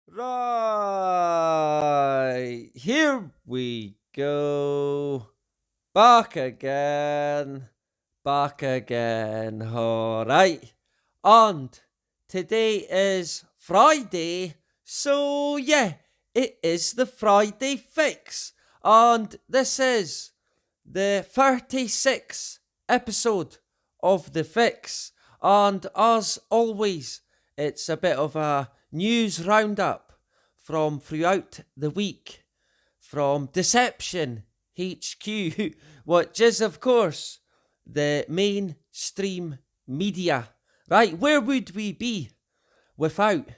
Right, here we go. Back again. Back again. Alright. And today is Friday. So, yeah, it is the Friday fix. And this is the 36th episode of The Fix. And as always, it's a bit of a news roundup from throughout the week from Deception HQ, which is, of course, the mainstream media. Right, where would we be without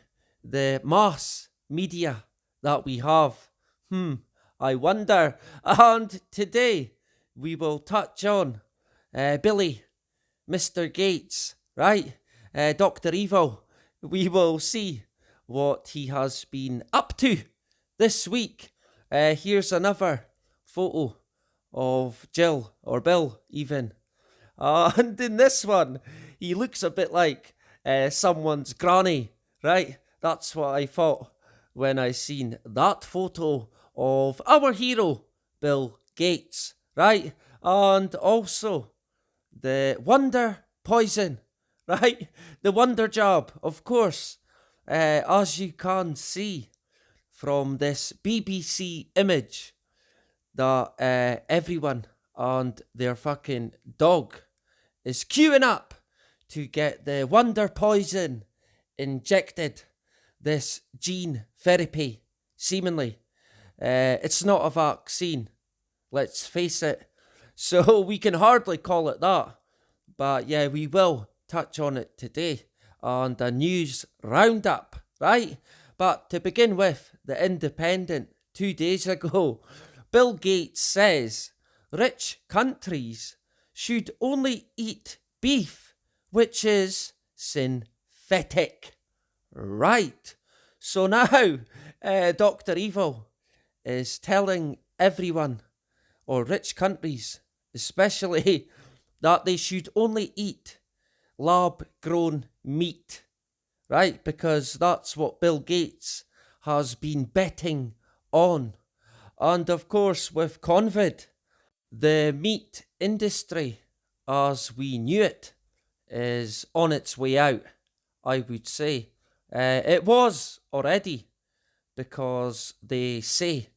the mass media that we have? I wonder. And today we will touch on Billy, Mr. Gates, right? Dr. Evil. We will see what he has been up to this week. Here's another photo of Jill, or Bill even. And in this one, he looks a bit like someone's granny, right? That's what I thought when I seen that photo of our hero, Bill Gates, right? And also the Wonder Poison, right? The Wonder Job, of course, as you can see from this BBC image that everyone and their fucking dog is queuing up to get the Wonder Poison injected. This gene therapy, seemingly. It's not a vaccine, let's face it. So we can hardly call it that. But yeah, we will touch on it today on the news roundup, right? But to begin with, The Independent, 2 days ago, Bill Gates says rich countries should only eat beef, which is synthetic. Right. So now, Dr. Evil is telling everyone, or rich countries especially, that they should only eat lab-grown meat, right? Because that's what Bill Gates has been betting on. And of course, with COVID, the meat industry, as we knew it, is on its way out, I would say. It was already, because they say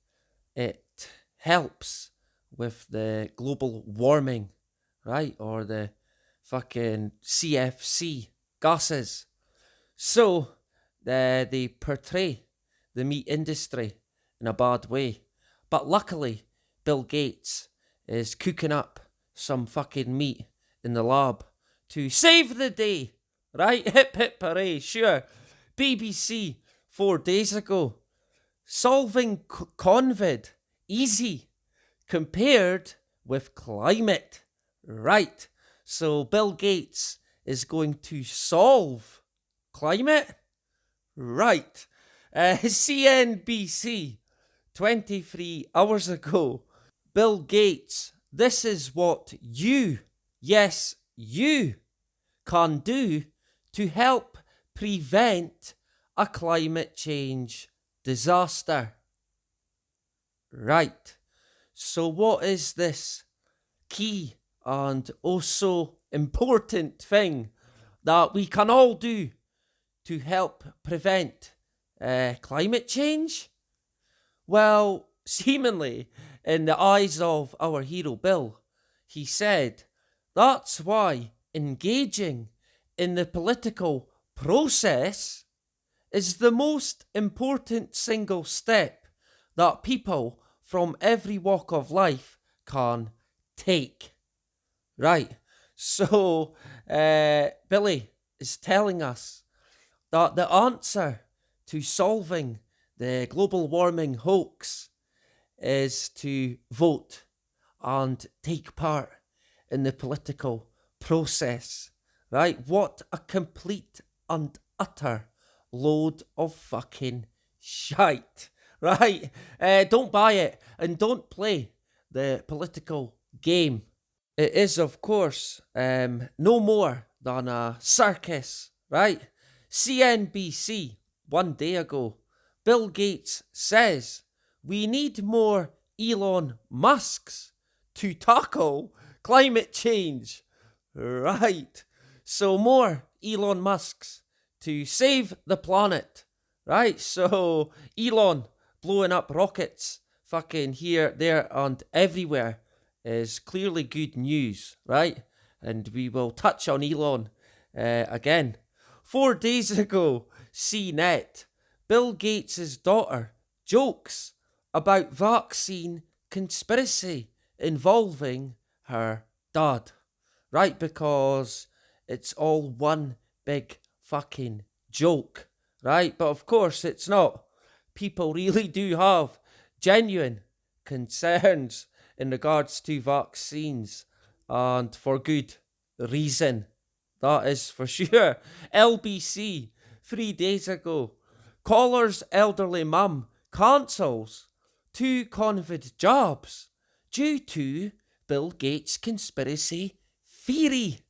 it helps with the global warming, right? Or the fucking CFC gases. So they portray the meat industry in a bad way. But luckily, Bill Gates is cooking up some fucking meat in the lab to save the day, right? Hip hip hooray, sure. BBC 4 days ago. Solving COVID easy compared with climate, right? So Bill Gates is going to solve climate, right? CNBC 23 hours ago. Bill Gates, this is what you, yes, you, can do to help prevent a climate change disaster. Right. So what is this key and also important thing that we can all do to help prevent climate change? Well, seemingly, in the eyes of our hero Bill, he said that's why engaging in the political process is the most important single step that people from every walk of life can take. Right. So, Billy is telling us that the answer to solving the global warming hoax is to vote and take part in the political process. Right? What a complete and utter load of fucking shite. Right? Don't buy it and don't play the political game. It is, of course, no more than a circus, right? CNBC 1 day ago Bill Gates says we need more Elon Musks to tackle climate change. Right. So more Elon Musks to save the planet. Right. So Elon blowing up rockets fucking here, there, and everywhere is clearly good news. Right. And we will touch on Elon again. 4 days ago, CNET, Bill Gates' daughter jokes about vaccine conspiracy involving her dad. Right, because it's all one big fucking joke. Right, but of course it's not. People really do have genuine concerns in regards to vaccines, and for good reason. That is for sure. LBC, 3 days ago. Caller's elderly mum cancels 2 COVID jobs due to Bill Gates conspiracy theory.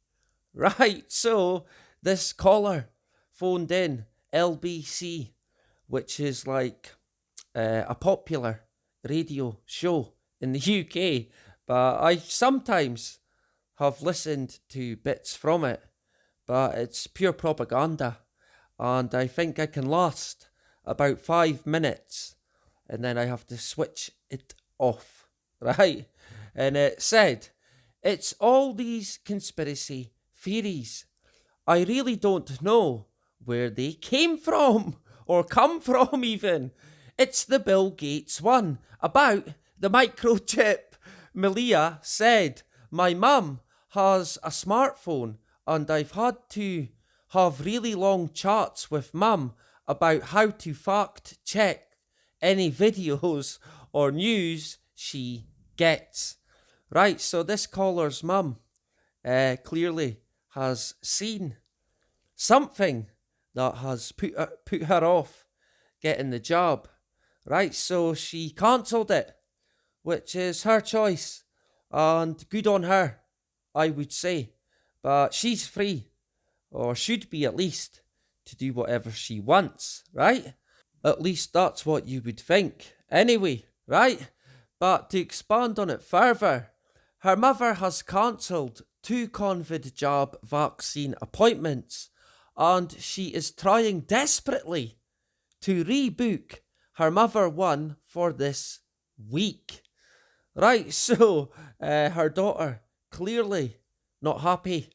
Right, so this caller phoned in LBC, which is like a popular radio show in the UK, but I sometimes have listened to bits from it, but it's pure propaganda, and I think I can last about 5 minutes, and then I have to switch it off, right? And it said, it's all these conspiracy theories. I really don't know where they came from, or come from even. It's the Bill Gates one about the microchip. Malia said, my mum has a smartphone and I've had to have really long chats with mum about how to fact check any videos or news she gets. Right, so this caller's mum clearly has seen something that has put her off getting the job. Right, so she cancelled it, which is her choice, and good on her, I would say. But she's free, or should be at least, to do whatever she wants, right? At least that's what you would think. Anyway, right? But to expand on it further, her mother has cancelled 2 COVID jab vaccine appointments, and she is trying desperately to rebook her mother one for this week. Right, so her daughter clearly not happy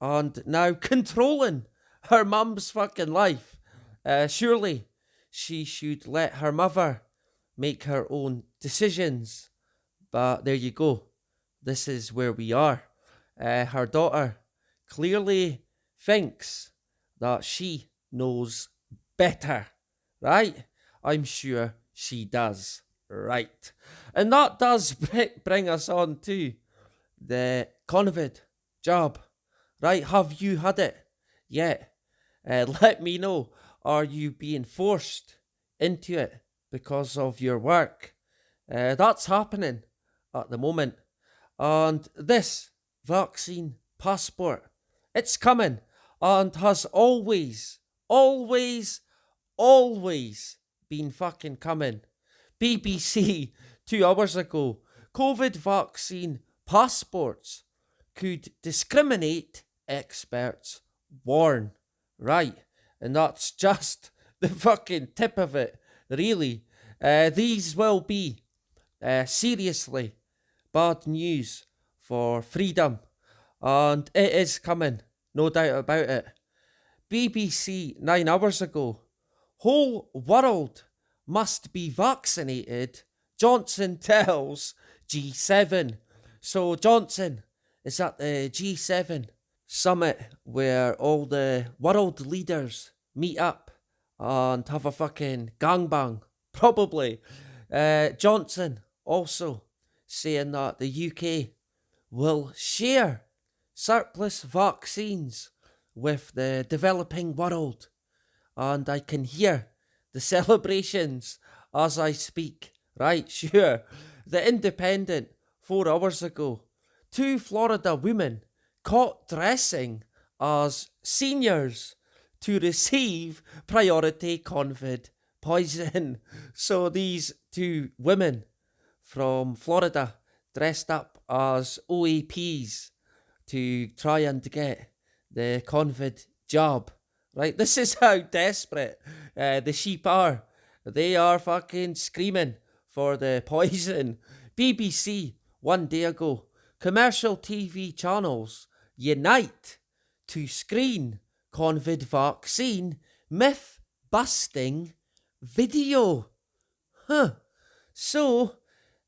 and now controlling her mum's fucking life. Surely she should let her mother make her own decisions. But there you go. This is where we are. Her daughter clearly thinks that she knows better, right? I'm sure she does, right? And that does bring us on to the COVID jab, right? Have you had it yet? Let me know. Are you being forced into it because of your work? That's happening at the moment. And this vaccine passport, it's coming and has always been fucking coming. BBC 2 hours ago, COVID vaccine passports could discriminate, experts warn. Right, and that's just the fucking tip of it, really. These will be seriously bad news for freedom, and it is coming, no doubt about it. BBC 9 hours ago, whole world must be vaccinated, Johnson tells G7. So Johnson is at the G7 summit where all the world leaders meet up and have a fucking gangbang, probably. Johnson also saying that the UK will share surplus vaccines with the developing world, and I can hear the celebrations as I speak. Right, sure. The Independent 4 hours ago, 2 Florida women caught dressing as seniors to receive priority COVID poison. So these two women from Florida dressed up as OAPs to try and get the COVID job. Right? This is how desperate the sheep are. They are fucking screaming for the poison. BBC 1 day ago. Commercial TV channels unite to screen COVID vaccine myth busting video. So,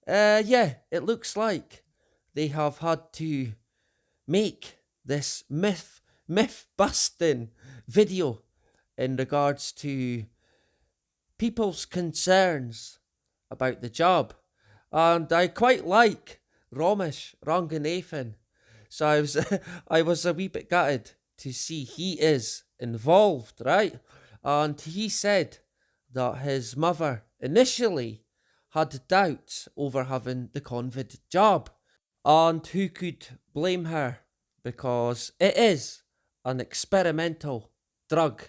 it looks like they have had to make this myth busting video in regards to people's concerns about the job. And I quite like Ramesh Ranganathan. So I was a wee bit gutted to see he is involved, right? And he said that his mother initially had doubts over having the COVID job. And who could blame her? Because it is an experimental drug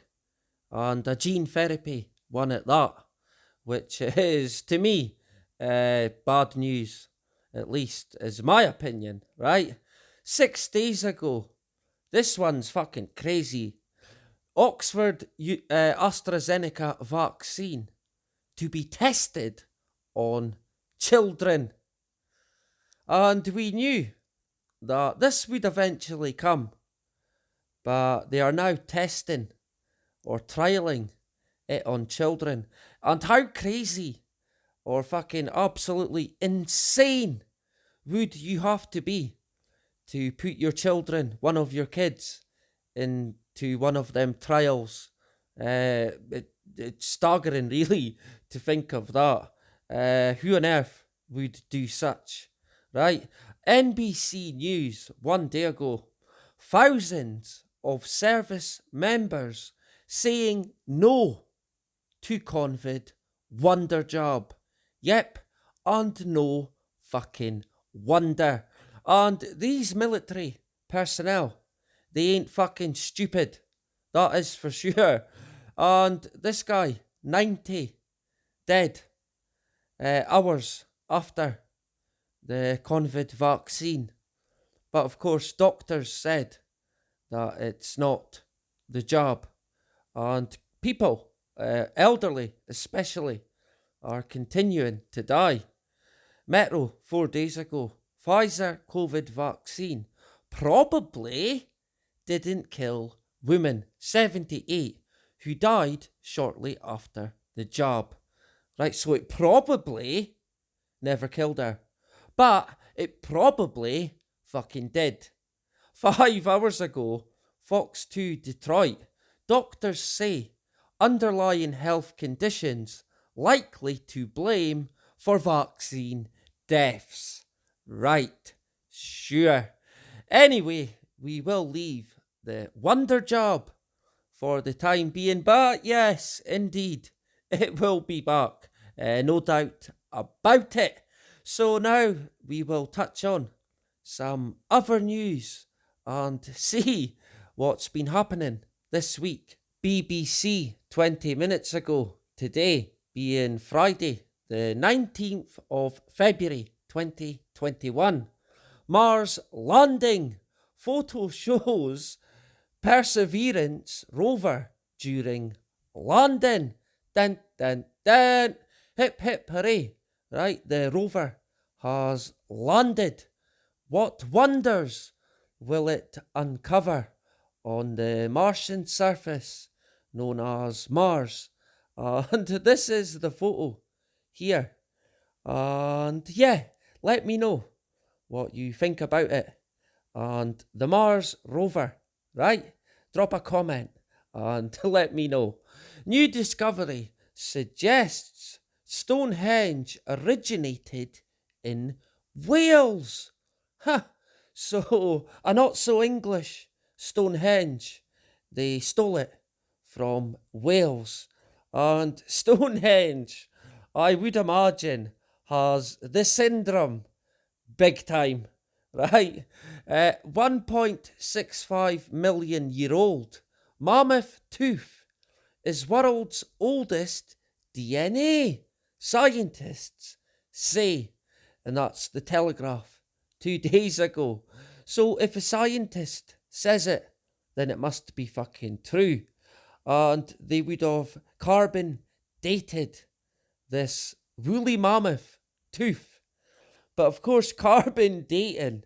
and a gene therapy one at that, which is, to me, bad news, at least is my opinion, right? 6 days ago, this one's fucking crazy. Oxford AstraZeneca vaccine to be tested on children. And we knew that this would eventually come, but they are now testing or trialling it on children. And how crazy or fucking absolutely insane would you have to be to put your children, one of your kids, into one of them trials? It's staggering, really, to think of that. Who on earth would do such, right? NBC News 1 day ago. Thousands of service members saying no to COVID wonder job. Yep, and no fucking wonder. And these military personnel, they ain't fucking stupid. That is for sure. And this guy, 90 dead hours after the COVID vaccine. But of course, doctors said that it's not the job. And people, elderly especially, are continuing to die. Metro 4 days ago. Pfizer COVID vaccine probably didn't kill woman 78 who died shortly after the job. Right, so it probably never killed her. But it probably fucking did. 5 hours ago, Fox 2 Detroit. Doctors say underlying health conditions likely to blame for vaccine deaths. Right, sure. Anyway, we will leave the wonder job for the time being, but yes, indeed, it will be back. No doubt about it. So now we will touch on some other news and see what's been happening this week. BBC 20 minutes ago, today being Friday, the 19th of February 2021. Mars landing. Photo shows Perseverance rover during landing. Dun dun dun. Hip hip hooray. Right, the rover has landed. What wonders will it uncover on the Martian surface known as Mars? And this is the photo here. And yeah, let me know what you think about it. And the Mars rover, right? Drop a comment and let me know. New discovery suggests Stonehenge originated in Wales. So a not so English Stonehenge. They stole it from Wales. And Stonehenge, I would imagine, has the syndrome big time, right? 1.65 million year old mammoth tooth is world's oldest DNA. Scientists say, and that's the Telegraph 2 days ago. So if a scientist says it, then it must be fucking true. And they would have carbon dated this woolly mammoth tooth. But of course, carbon dating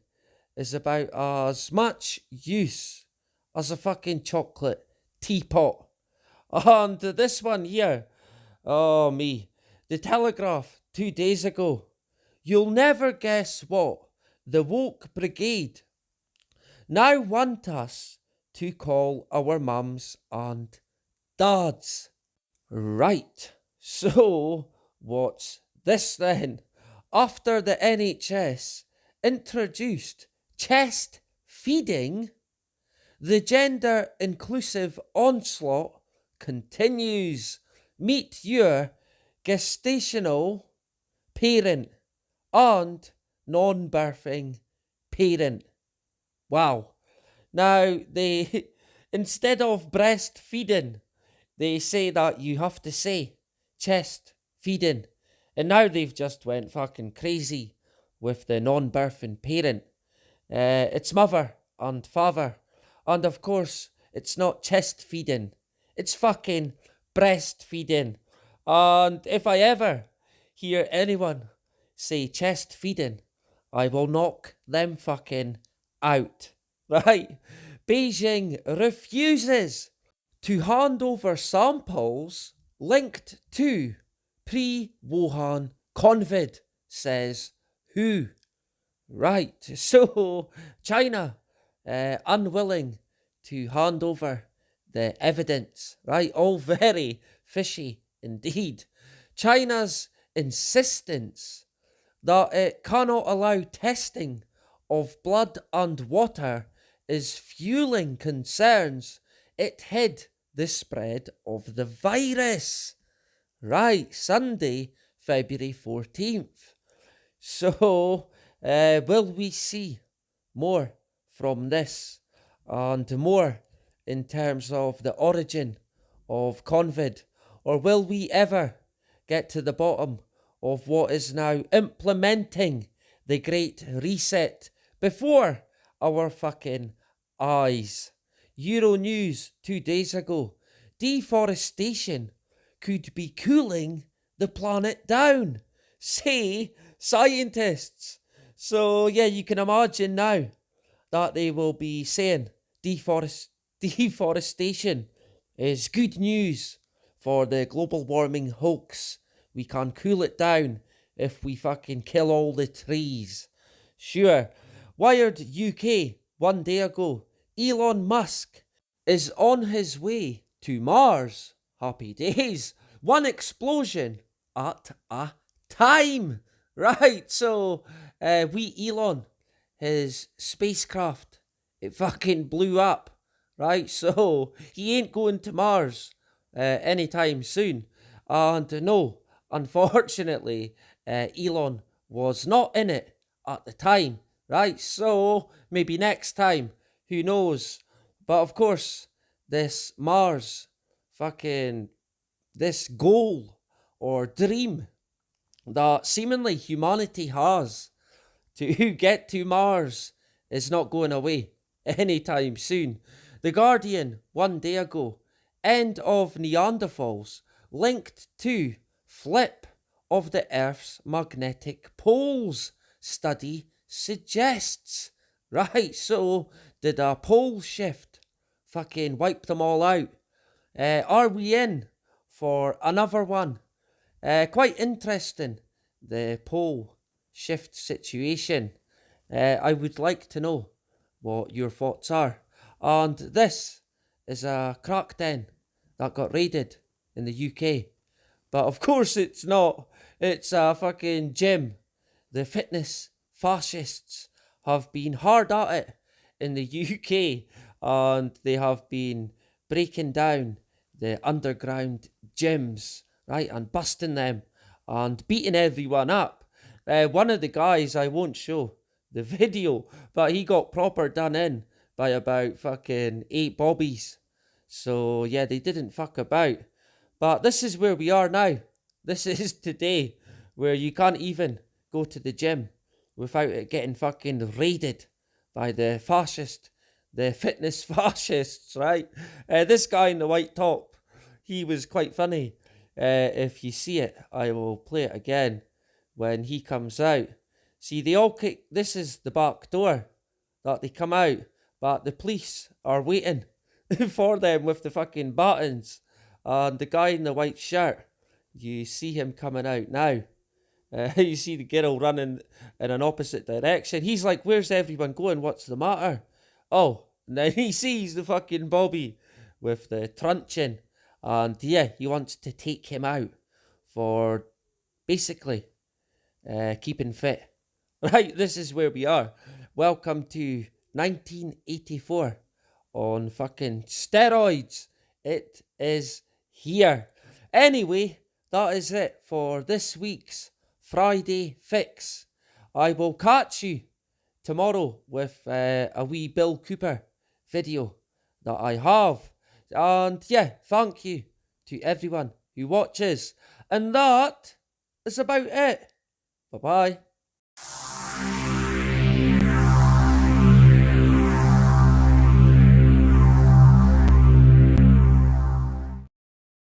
is about as much use as a fucking chocolate teapot. And this one here, oh me, the Telegraph 2 days ago. You'll never guess what the woke brigade now want us to call our mums and dads. Right, so what's this then? After the NHS introduced chest feeding, the gender inclusive onslaught continues. Meet your gestational parent and non-birthing parent. Wow. Now, they, instead of breastfeeding, they say that you have to say chest feeding. And now they've just went fucking crazy with the non-birthing parent. It's mother and father. And of course, it's not chest feeding. It's fucking breastfeeding. And if I ever hear anyone say chest feeding, I will knock them fucking out. Right? Beijing refuses to hand over samples linked to pre-Wuhan COVID, says who? Right, so China unwilling to hand over the evidence, right? All very fishy indeed. China's insistence that it cannot allow testing of blood and water is fueling concerns it hid the spread of the virus. Right, Sunday, February 14th. So, will we see more from this and more in terms of the origin of COVID? Or will we ever get to the bottom of what is now implementing the Great Reset before our fucking eyes? Euronews 2 days ago. Deforestation could be cooling the planet down, say scientists. So yeah, you can imagine now that they will be saying deforestation is good news for the global warming hoax. We can cool it down if we fucking kill all the trees. Sure. Wired UK 1 day ago. Elon Musk is on his way to Mars. Happy days. One explosion at a time. Right, so Elon, his spacecraft, it fucking blew up. Right, so he ain't going to Mars anytime soon. And no, unfortunately, Elon was not in it at the time. Right, so maybe next time. Who knows? But of course, this Mars this goal or dream that seemingly humanity has to get to Mars is not going away anytime soon. The Guardian 1 day ago. End of Neanderthals linked to flip of the Earth's magnetic poles. Study suggests. Right, so did a pole shift fucking wipe them all out? Are we in for another one? Quite interesting, the pole shift situation. I would like to know what your thoughts are. And this is a crack den that got raided in the UK. But of course it's not. It's a fucking gym. The fitness fascists have been hard at it in the UK, and they have been breaking down the underground gyms, right, and busting them and beating everyone up. One of the guys, I won't show the video, but he got proper done in by about fucking 8 bobbies. So yeah, they didn't fuck about. But this is where we are now. This is today, where you can't even go to the gym without it getting fucking raided by the fitness fascists, right? This guy in the white top, he was quite funny. If you see it, I will play it again when he comes out. See, they all kick. This is the back door that they come out, but the police are waiting for them with the fucking buttons. And the guy in the white shirt, you see him coming out now. You see the girl running in an opposite direction. He's like, where's everyone going? What's the matter? Oh, and then he sees the fucking Bobby with the truncheon. And yeah, he wants to take him out for basically keeping fit. Right, this is where we are. Welcome to 1984 on fucking steroids. It is here. Anyway, that is it for this week's Friday Fix. I will catch you tomorrow with a wee Bill Cooper video that I have. And yeah, thank you to everyone who watches. And that is about it. Bye bye.